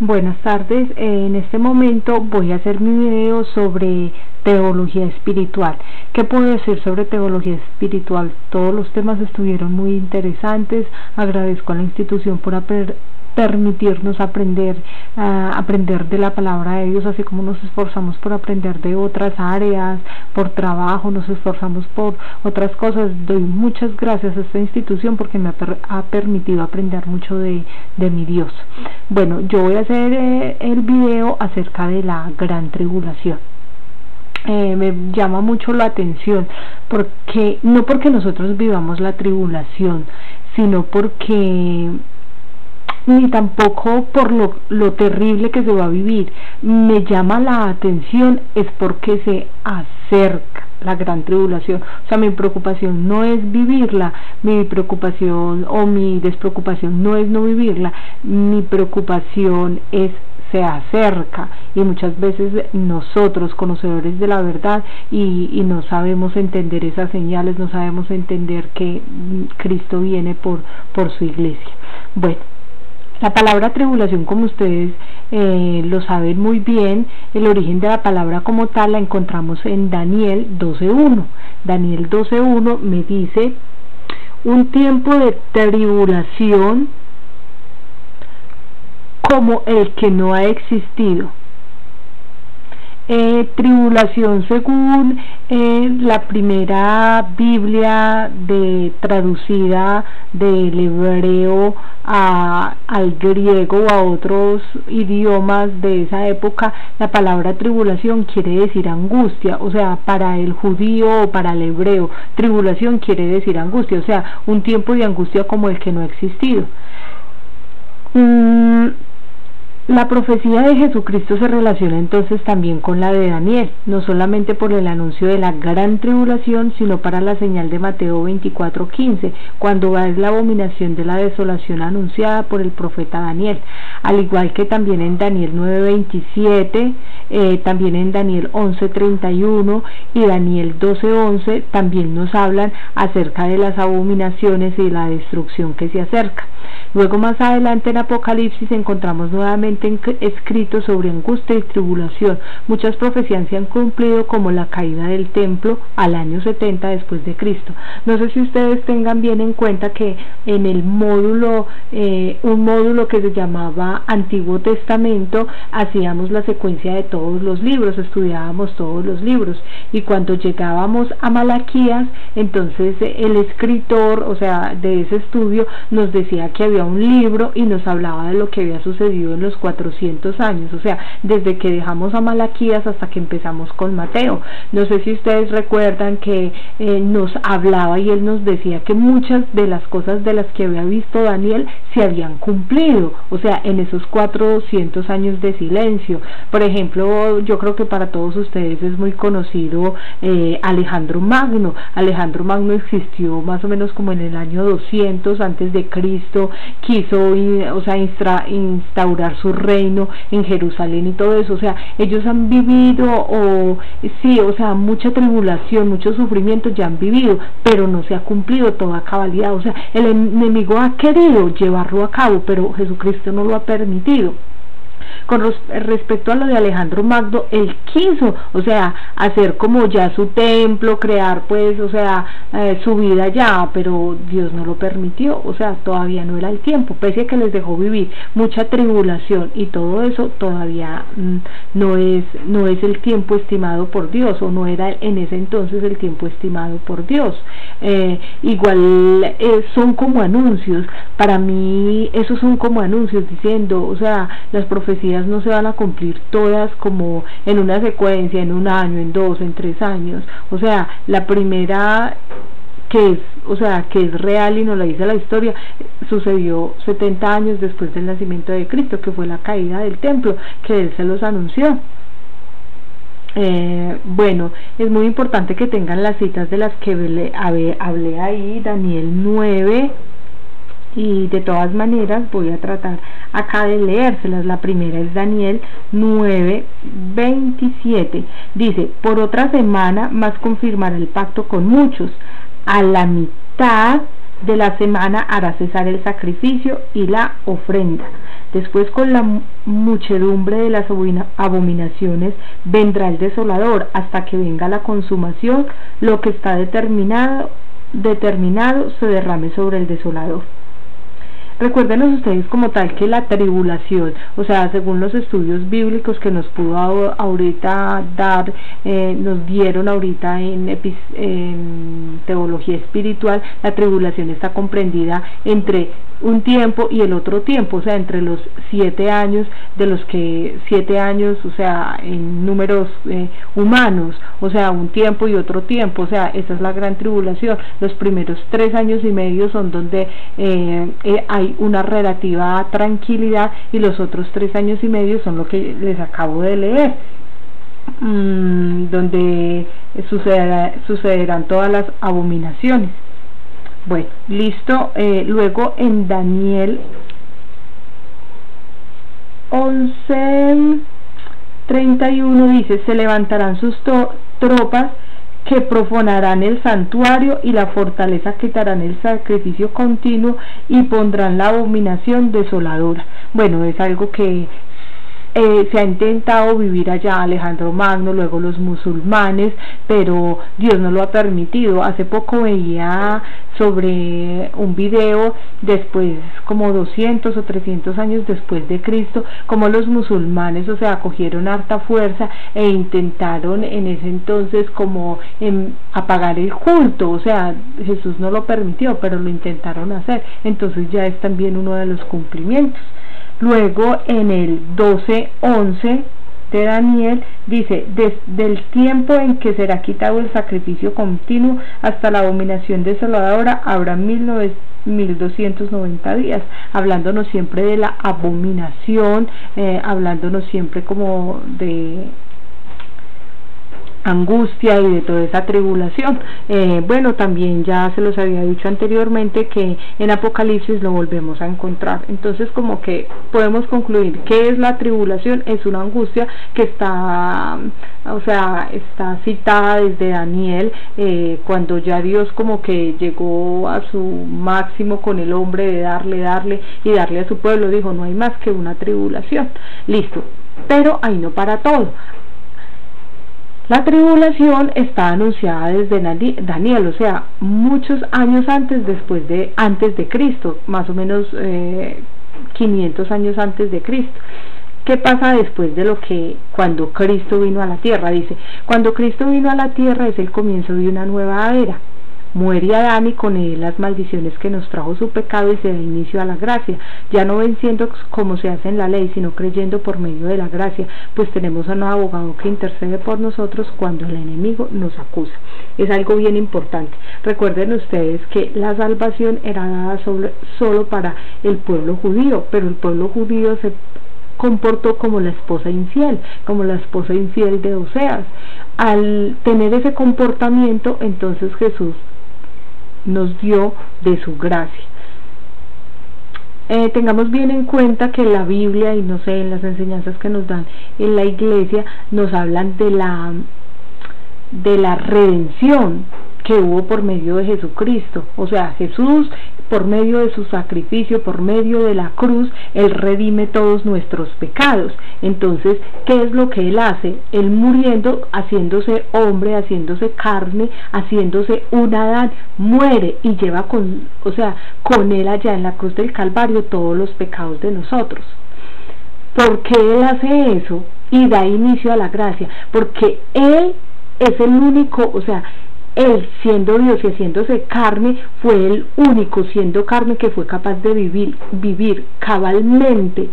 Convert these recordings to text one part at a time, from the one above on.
Buenas tardes, en este momento voy a hacer mi video sobre teología espiritual. ¿Qué puedo decir sobre teología espiritual? Todos los temas estuvieron muy interesantes. Agradezco a la institución por permitirnos aprender de la palabra de Dios, así como nos esforzamos por aprender de otras áreas, por trabajo, nos esforzamos por otras cosas. Doy muchas gracias a esta institución porque me ha permitido aprender mucho de mi Dios. Bueno, yo voy a hacer el video acerca de la gran tribulación. Me llama mucho la atención porque no porque nosotros vivamos la tribulación, sino porque ni tampoco por lo terrible que se va a vivir. Me llama la atención es porque se acerca la gran tribulación. O sea, mi preocupación no es vivirla, mi preocupación o mi despreocupación no es no vivirla, mi preocupación es se acerca, y muchas veces nosotros, conocedores de la verdad, y no sabemos entender esas señales, no sabemos entender que Cristo viene por su iglesia. Bueno, la palabra tribulación, como ustedes lo saben muy bien, el origen de la palabra como tal la encontramos en Daniel 12:1. Daniel 12:1 me dice: un tiempo de tribulación como el que no ha existido. Tribulación, según la primera Biblia traducida del hebreo al griego o a otros idiomas de esa época, la palabra tribulación quiere decir angustia. O sea, para el judío o para el hebreo, tribulación quiere decir angustia, o sea, un tiempo de angustia como el que no ha existido. La profecía de Jesucristo se relaciona entonces también con la de Daniel, no solamente por el anuncio de la gran tribulación, sino para la señal de Mateo 24:15, cuando va a ser la abominación de la desolación anunciada por el profeta Daniel, al igual que también en Daniel 9:27, también en Daniel 11:31 y Daniel 12:11 también nos hablan acerca de las abominaciones y de la destrucción que se acerca. Luego más adelante en Apocalipsis encontramos nuevamente escrito sobre angustia y tribulación. Muchas profecías se han cumplido, como la caída del templo al año 70 después de Cristo. No sé si ustedes tengan bien en cuenta que en el módulo, un módulo que se llamaba Antiguo Testamento, hacíamos la secuencia de todos los libros, estudiábamos todos los libros, y cuando llegábamos a Malaquías, entonces el escritor, o sea, de ese estudio, nos decía que había un libro y nos hablaba de lo que había sucedido en los 400 años, o sea, desde que dejamos a Malaquías hasta que empezamos con Mateo. No sé si ustedes recuerdan que nos hablaba y él nos decía que muchas de las cosas de las que había visto Daniel se habían cumplido, o sea, en esos 400 años de silencio. Por ejemplo, yo creo que para todos ustedes es muy conocido Alejandro Magno. Alejandro Magno existió más o menos como en el año 200 antes de Cristo, quiso instaurar su reino en Jerusalén y todo eso. O sea, ellos han vivido, mucha tribulación, mucho sufrimiento ya han vivido, pero no se ha cumplido toda cabalidad. O sea, el enemigo ha querido llevarlo a cabo, pero Jesucristo no lo ha permitido. Con respecto a lo de Alejandro Magno, él quiso, o sea, hacer como ya su templo, crear pues, o sea, su vida ya, pero Dios no lo permitió, o sea, todavía no era el tiempo, pese a que les dejó vivir mucha tribulación y todo eso, todavía no es el tiempo estimado por Dios, o no era en ese entonces el tiempo estimado por Dios. Igual son como anuncios, para mí esos son como anuncios diciendo, o sea, las profecías no se van a cumplir todas como en una secuencia, en un año, en 2, en 3 años. O sea, la primera que es real y nos la dice la historia, sucedió 70 años después del nacimiento de Cristo, que fue la caída del templo, que él se los anunció. Bueno, es muy importante que tengan las citas de las que hablé ahí, Daniel 9, y de todas maneras voy a tratar acá de leérselas. La primera es Daniel 9:27, dice: por otra semana más confirmará el pacto con muchos, a la mitad de la semana hará cesar el sacrificio y la ofrenda. Después, con la muchedumbre de las abominaciones vendrá el desolador, hasta que venga la consumación. Lo que está determinado se derrame sobre el desolador. Recuérdenos ustedes como tal que la tribulación, o sea, según los estudios bíblicos que nos pudo ahorita dar, nos dieron ahorita en teología espiritual, la tribulación está comprendida entre un tiempo y el otro tiempo, o sea, entre los 7 años, de los que 7 años, o sea, en números humanos, o sea, un tiempo y otro tiempo, o sea, esa es la gran tribulación. Los primeros 3 años y medio son donde hay una relativa tranquilidad, y los otros 3 años y medio son lo que les acabo de leer, donde sucederán todas las abominaciones. Bueno, listo. Luego en Daniel 11:31 dice: se levantarán sus tropas que profanarán el santuario, y la fortaleza quitarán el sacrificio continuo, y pondrán la abominación desoladora. Bueno, es algo que se ha intentado vivir allá Alejandro Magno, luego los musulmanes, pero Dios no lo ha permitido. Hace poco veía sobre un video, después como 200 o 300 años después de Cristo, como los musulmanes, o sea, cogieron harta fuerza e intentaron en ese entonces como apagar el culto. O sea, Jesús no lo permitió, pero lo intentaron hacer. Entonces ya es también uno de los cumplimientos. Luego en el 12:11 de Daniel dice: desde el tiempo en que será quitado el sacrificio continuo hasta la abominación desoladora habrá 1290 días, hablándonos siempre de la abominación, hablándonos siempre como de angustia y de toda esa tribulación. Bueno, también ya se los había dicho anteriormente que en Apocalipsis lo volvemos a encontrar. Entonces, como que podemos concluir que es la tribulación, es una angustia que está, o sea, está citada desde Daniel, cuando ya Dios como que llegó a su máximo con el hombre de darle a su pueblo, dijo: no hay más que una tribulación. Listo, pero ahí no para todo. La tribulación está anunciada desde Daniel, o sea, muchos años antes de Cristo, más o menos 500 años antes de Cristo. ¿Qué pasa después cuando Cristo vino a la tierra? Dice: cuando Cristo vino a la tierra es el comienzo de una nueva era. Muere Adán, y con él las maldiciones que nos trajo su pecado, y se da inicio a la gracia, ya no venciendo como se hace en la ley, sino creyendo por medio de la gracia, pues tenemos a un abogado que intercede por nosotros cuando el enemigo nos acusa. Es algo bien importante. Recuerden ustedes que la salvación era dada solo para el pueblo judío, pero el pueblo judío se comportó como la esposa infiel de Oseas. Al tener ese comportamiento, entonces Jesús nos dio de su gracia. Tengamos bien en cuenta que la Biblia, y no sé, en las enseñanzas que nos dan en la iglesia, nos hablan de la redención que hubo por medio de Jesucristo. O sea, Jesús, por medio de su sacrificio, por medio de la cruz, Él redime todos nuestros pecados. Entonces, ¿qué es lo que Él hace? Él muriendo, haciéndose hombre, haciéndose carne, haciéndose un Adán, muere y lleva con Él allá en la cruz del Calvario todos los pecados de nosotros. ¿Por qué Él hace eso? Y da inicio a la gracia. Porque Él es el único, o sea, Él, siendo Dios y haciéndose carne, fue el único siendo carne que fue capaz de vivir cabalmente,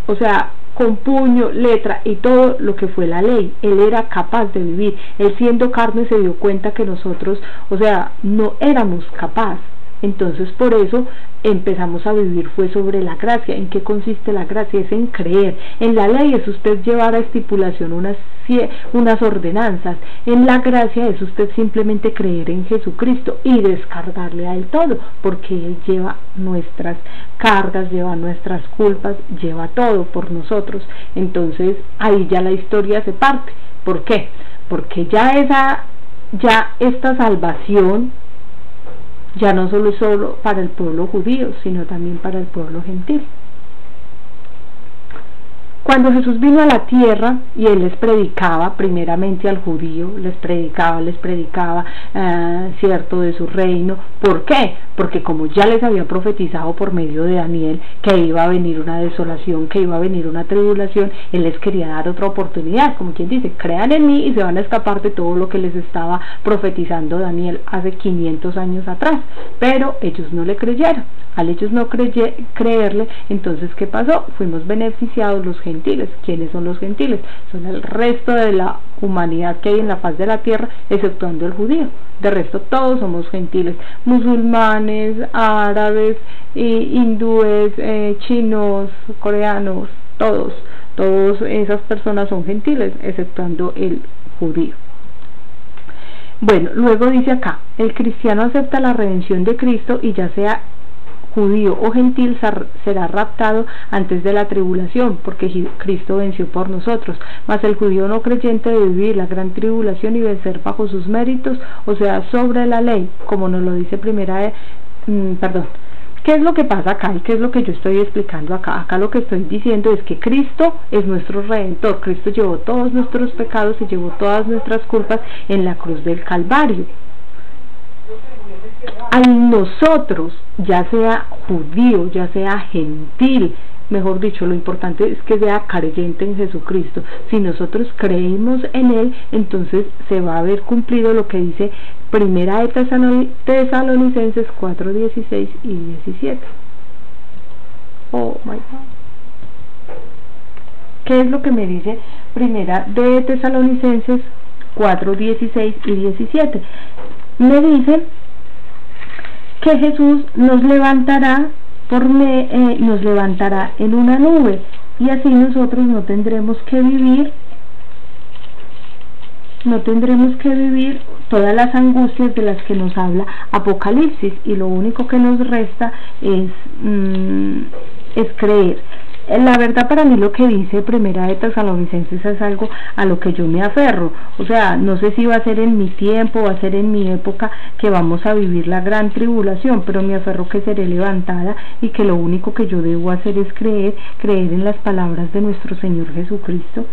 o sea, con puño, letra y todo lo que fue la ley. Él era capaz de vivir. Él, siendo carne, se dio cuenta que nosotros, o sea, no éramos capaces. Entonces, por eso empezamos a vivir, fue sobre la gracia. ¿En qué consiste la gracia? Es en creer. En la ley es usted llevar a estipulación unas ordenanzas. En la gracia es usted simplemente creer en Jesucristo y descargarle a Él todo, porque Él lleva nuestras cargas, lleva nuestras culpas, lleva todo por nosotros. Entonces, ahí ya la historia se parte. ¿Por qué? Porque ya esta salvación ya no solo para el pueblo judío, sino también para el pueblo gentil. Cuando Jesús vino a la tierra y Él les predicaba primeramente al judío, les predicaba, cierto, de su reino. ¿Por qué? Porque como ya les había profetizado por medio de Daniel que iba a venir una desolación, que iba a venir una tribulación, Él les quería dar otra oportunidad, como quien dice, crean en mí y se van a escapar de todo lo que les estaba profetizando Daniel hace 500 años atrás. Pero ellos no le creyeron. Al ellos no creerle, entonces ¿qué pasó? Fuimos beneficiados los gentiles. ¿Quiénes son los gentiles? Son el resto de la humanidad que hay en la faz de la tierra, exceptuando el judío. De resto todos somos gentiles, musulmanes, árabes, hindúes, chinos, coreanos, todas esas personas son gentiles, exceptuando el judío. Bueno, luego dice acá, el cristiano acepta la redención de Cristo y ya sea judío o gentil será raptado antes de la tribulación, porque Cristo venció por nosotros. Mas el judío no creyente debe vivir la gran tribulación y vencer bajo sus méritos, o sea, sobre la ley, como nos lo dice ¿Qué es lo que pasa acá y qué es lo que yo estoy explicando acá? Acá lo que estoy diciendo es que Cristo es nuestro Redentor. Cristo llevó todos nuestros pecados y llevó todas nuestras culpas en la cruz del Calvario. A nosotros, ya sea judío, ya sea gentil, mejor dicho, lo importante es que sea creyente en Jesucristo. Si nosotros creemos en Él, entonces se va a haber cumplido lo que dice Primera de Tesalonicenses 4:16 y 17. Oh my God. ¿Qué es lo que me dice Primera de Tesalonicenses 4:16 y 17? Me dice que Jesús nos levantará en una nube, y así nosotros no tendremos que vivir todas las angustias de las que nos habla Apocalipsis, y lo único que nos resta es creer. La verdad, para mí lo que dice Primera de Tesalonicenses es algo a lo que yo me aferro. O sea, no sé si va a ser en mi tiempo, va a ser en mi época que vamos a vivir la gran tribulación, pero me aferro que seré levantada y que lo único que yo debo hacer es creer en las palabras de nuestro Señor Jesucristo.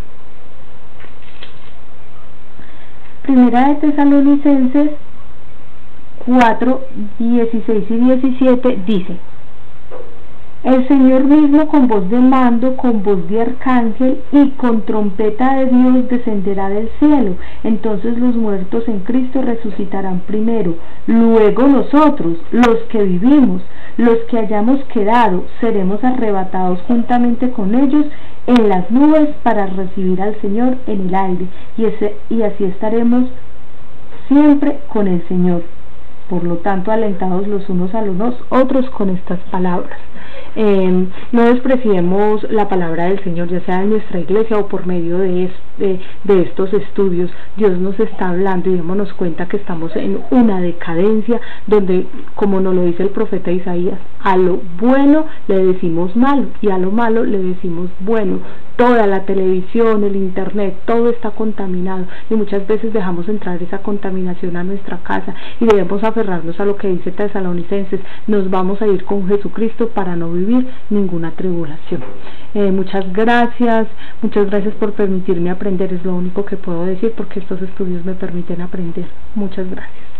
Primera de Tesalonicenses 4:16 y 17 dice: el Señor mismo con voz de mando, con voz de arcángel y con trompeta de Dios descenderá del cielo. Entonces los muertos en Cristo resucitarán primero. Luego nosotros, los que vivimos, los que hayamos quedado, seremos arrebatados juntamente con ellos en las nubes para recibir al Señor en el aire. Y así estaremos siempre con el Señor. Por lo tanto, alentados los unos a los otros con estas palabras. No despreciemos la palabra del Señor, ya sea en nuestra iglesia o por medio de estos estudios. Dios nos está hablando y démonos cuenta que estamos en una decadencia donde, como nos lo dice el profeta Isaías, a lo bueno le decimos malo y a lo malo le decimos bueno. Toda la televisión, el internet, todo está contaminado y muchas veces dejamos entrar esa contaminación a nuestra casa, y debemos aferrarnos a lo que dice Tesalonicenses: nos vamos a ir con Jesucristo para no vivir ninguna tribulación. Muchas gracias por permitirme aprender, es lo único que puedo decir, porque estos estudios me permiten aprender. Muchas gracias.